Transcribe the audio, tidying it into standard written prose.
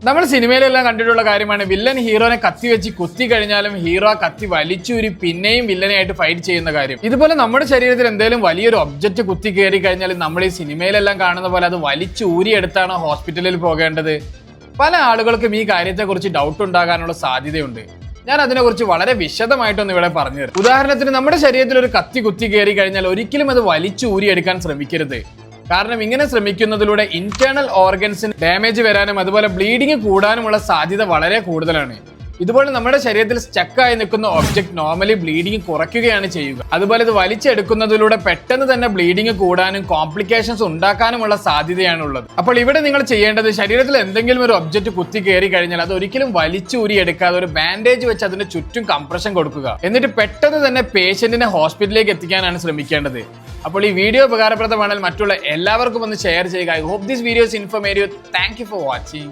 നമ്മൾ സിനിമയിലെല്ലാം കണ്ടിട്ടുള്ള കാര്യമാണ് വില്ലൻ ഹീറോനെ കത്തി വെച്ച് കുത്തി കഴിഞ്ഞാലും ഹീറോ കത്തി വലിച്ചൂരി പിന്നെയും വില്ലനായിട്ട് ഫൈറ്റ് ചെയ്യുന്ന കാര്യം. ഇതുപോലെ നമ്മുടെ ശരീരത്തിൽ എന്തെങ്കിലും വലിയൊരു ഒബ്ജക്റ്റ് കുത്തി കയറി കഴിഞ്ഞാൽ നമ്മൾ ഈ സിനിമയിലെല്ലാം കാണുന്ന പോലെ അത് വലിച്ചൂരിയെടുത്താണ് ഹോസ്പിറ്റലിൽ പോകേണ്ടത്. പല ആളുകൾക്കും ഈ കാര്യത്തെക്കുറിച്ച് ഡൗട്ട് ഉണ്ടാകാനുള്ള സാധ്യതയുണ്ട്. ഞാൻ അതിനെക്കുറിച്ച് വളരെ വിശദമായിട്ടൊന്ന് ഇവിടെ പറഞ്ഞു തരാം. ഉദാഹരണത്തിന് നമ്മുടെ ശരീരത്തിൽ ഒരു കത്തി കുത്തി കയറി കഴിഞ്ഞാൽ ഒരിക്കലും അത് വലിച്ചൂരിയെടുക്കാൻ ശ്രമിക്കരുത്. കാരണം ഇങ്ങനെ ശ്രമിക്കുന്നതിലൂടെ ഇന്റേണൽ ഓർഗൻസിന് ഡാമേജ് വരാനും അതുപോലെ ബ്ലീഡിങ് കൂടാനുമുള്ള സാധ്യത വളരെ കൂടുതലാണ്. ഇതുപോലെ നമ്മുടെ ശരീരത്തിൽ സ്റ്റക്കായി നിൽക്കുന്ന ഒബ്ജക്ട് നോർമലി ബ്ലീഡിങ് കുറയ്ക്കുകയാണ് ചെയ്യുക. അതുപോലെ ഇത് വലിച്ചെടുക്കുന്നതിലൂടെ പെട്ടെന്ന് തന്നെ ബ്ലീഡിങ് കൂടാനും കോംപ്ലിക്കേഷൻസ് ഉണ്ടാക്കാനുമുള്ള സാധ്യതയാണുള്ളത്. അപ്പോൾ ഇവിടെ നിങ്ങൾ ചെയ്യേണ്ടത് ശരീരത്തിൽ എന്തെങ്കിലും ഒരു ഒബ്ജക്ട് കുത്തി കയറി കഴിഞ്ഞാൽ അത് ഒരിക്കലും വലിച്ചൂരി എടുക്കാതെ ഒരു ബാൻഡേജ് വെച്ച് അതിന്റെ ചുറ്റും കംപ്രഷൻ കൊടുക്കുക. എന്നിട്ട് പെട്ടെന്ന് തന്നെ പേഷ്യന്റിനെ ഹോസ്പിറ്റലിലേക്ക് എത്തിക്കാനാണ് ശ്രമിക്കേണ്ടത്. അപ്പോൾ ഈ വീഡിയോ ഉപകാരപ്രദമാണെങ്കിൽ മറ്റുള്ള എല്ലാവർക്കും ഒന്ന് ഷെയർ ചെയ്യുക. I hope this video is informative. Thank you for watching.